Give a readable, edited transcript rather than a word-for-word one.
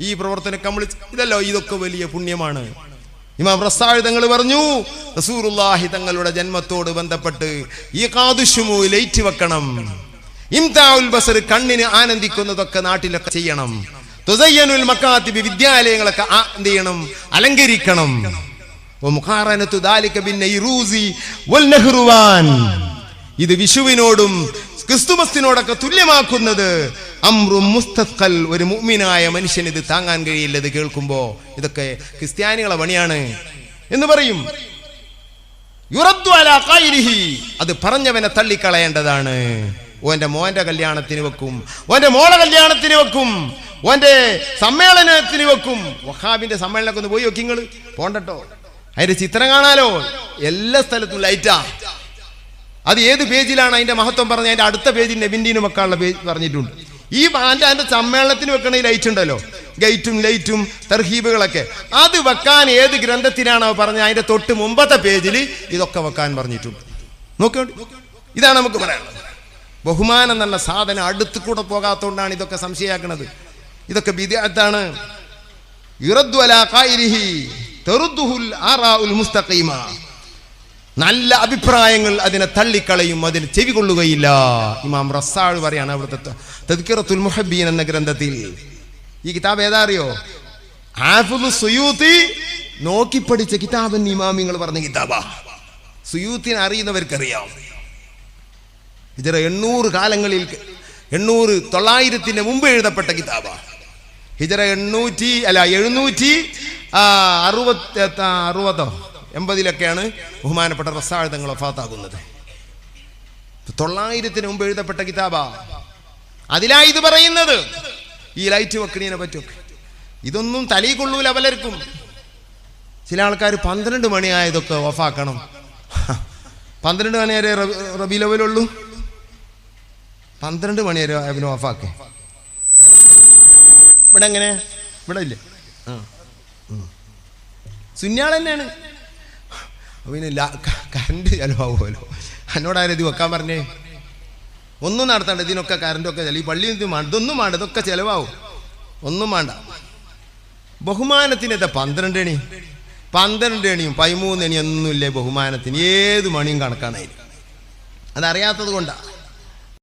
ഈ പ്രവർത്തനം ഇതല്ലോ, ഇതൊക്കെ വലിയ പുണ്യമാണ്. ഇമാം റസാഴി തങ്ങൾ പറഞ്ഞു, റസൂലുള്ളാഹി തങ്ങളുടെ ജന്മത്തോട് ബന്ധപ്പെട്ട് ഈ ഖാദുശുമു ലൈറ്റ് വെക്കണം, ഇംതാഉൽ ബസർ കണ്ണിന് ആനന്ദിക്കുന്നതൊക്കെ നാട്ടിലൊക്കെ ചെയ്യണം, തുസയ്യനുൽ മകാതിബ് വിദ്യാലയങ്ങളൊക്കെ എന്ത് ചെയ്യണം, അലങ്കരിക്കണം. വമുഖാറനതു ദാലിക ബിന്നൈറൂസി വൽ നഹ്റുവാൻ, ഇത് വിഷുവിനോടും ക്രിസ്തുമസിനോടൊക്കെ തുല്യമാക്കുന്നത് അംറും മുസ്തഖൽ, ഒരു മുഅ്മിനായ മനുഷ്യന് ഇത് താങ്ങാൻ കഴിയില്ല. ഇത് കേൾക്കുമ്പോ ഇതൊക്കെ ക്രിസ്ത്യാനികളെ പണിയാണ് എന്ന് പറയും. യുറദ്ദു അലാ ഖൈരിഹി, അത് പറഞ്ഞവനെ തള്ളിക്കളയേണ്ടതാണ്. ഓന്റെ മോന്റെ കല്യാണത്തിന് വെക്കും, ഓന്റെ മോളെ കല്യാണത്തിന് വെക്കും, ഓന്റെ സമ്മേളനത്തിന് വെക്കും. വഹാബിന്റെ സമ്മേളനമൊക്കെ ഒന്ന് പോയി വെക്കും, നിങ്ങൾ പോണ്ടട്ടോ. അതിന്റെ ചിത്രം കാണാലോ, എല്ലാ സ്ഥലത്തും ലൈറ്റാ. അത് ഏത് പേജിലാണ് അതിന്റെ മഹത്വം പറഞ്ഞ, അതിന്റെ അടുത്ത പേജിൽ നെബിന്റീനും വെക്കാനുള്ള പേജ് പറഞ്ഞിട്ടുണ്ട്. ഈ അതിന്റെ സമ്മേളനത്തിന് വെക്കണ ഈ ലൈറ്റ് ഉണ്ടല്ലോ, ഗൈറ്റും ലൈറ്റും തർഹീബുകളൊക്കെ, അത് വെക്കാൻ ഏത് ഗ്രന്ഥത്തിനാണോ പറഞ്ഞത് അതിന്റെ തൊട്ട് മുമ്പത്തെ പേജിൽ ഇതൊക്കെ വെക്കാൻ പറഞ്ഞിട്ടുണ്ട്. നോക്കിയോണ്ട്, ഇതാണ് നമുക്ക് പറയാനുള്ളത്. ബഹുമാനം എന്ന സാധനം അടുത്ത് കൂടെ പോകാത്തോണ്ടാണ് ഇതൊക്കെ സംശയാക്കുന്നത്. ഇതൊക്കെ ബിദ്അത്താണ്. യുറദ്ദു അലാ ഖൈരിഹി തറുദ്ദുൽ ആറാഉൽ മുസ്തഖീമ, നല്ല അഭിപ്രായങ്ങൾ അതിനെ തള്ളിക്കളയും, അതിന് ചെവി കൊള്ളുകയില്ല. ഇമാം റസാഴ് പറയാണ് അവിടുത്തെ തദ്കിറത്തുൽ മുഹബ്ബീൻ എന്ന ഗ്രന്ഥത്തിൽ. ഈ കിതാബ് ഏതാ അറിയോ? ഹാഫിദ് സുയൂത്തി നോക്കി പഠിച്ച കിതാബെന്ന് ഇമാമിങ്ങൾ പറഞ്ഞ കിതാബാ. സുയൂത്തിനെ അറിയുന്നവർക്കറിയാം. ഹിജറ 800 കാലങ്ങളിൽ 900 മുമ്പ് എഴുതപ്പെട്ട കിതാബാ. ഹിജറ 760-80 ബഹുമാനപ്പെട്ട റസാഴ് തങ്ങൾ വഫാത്താകുന്നത്. 900 മുമ്പ് എഴുതപ്പെട്ട കിതാബാ. അതിലാ ഇത് പറയുന്നത്. ഈ ലൈറ്റ് വെക്കണീനെ പറ്റൊക്കെ ഇതൊന്നും തലയിൽ കൊള്ളൂല പലർക്കും. ചില ആൾക്കാർ 12 മണിയായതൊക്കെ ഓഫാക്കണം. 12 മണി വരെ റബീഉൽ അവ്വലുള്ളൂ, 12 മണി വരെ അവന് ഓഫാക്കെ. ഇവിടെ എങ്ങനെ? ഇവിടെ ഇല്ലേ? സുന്യാൾ തന്നെയാണ്. പിന്നെ കറണ്ട് ചിലവാകുമല്ലോ. എന്നോടാരും ഇത് വെക്കാൻ പറഞ്ഞേ, ഒന്നും നടത്തണ്ട, ഇതിനൊക്കെ കറണ്ടൊക്കെ ചില ഈ പള്ളിയിൽ ഇതൊന്നും വേണ്ട, ഇതൊക്കെ ചിലവാകും, ഒന്നും വേണ്ട. ബഹുമാനത്തിനെന്താ 12 മണി? 12 മണിയും 13 മണി ഒന്നുമില്ലേ ബഹുമാനത്തിന്? ഏത് മണിയും കണക്കാണായിരിക്കും. അതറിയാത്തത് കൊണ്ടാണ്.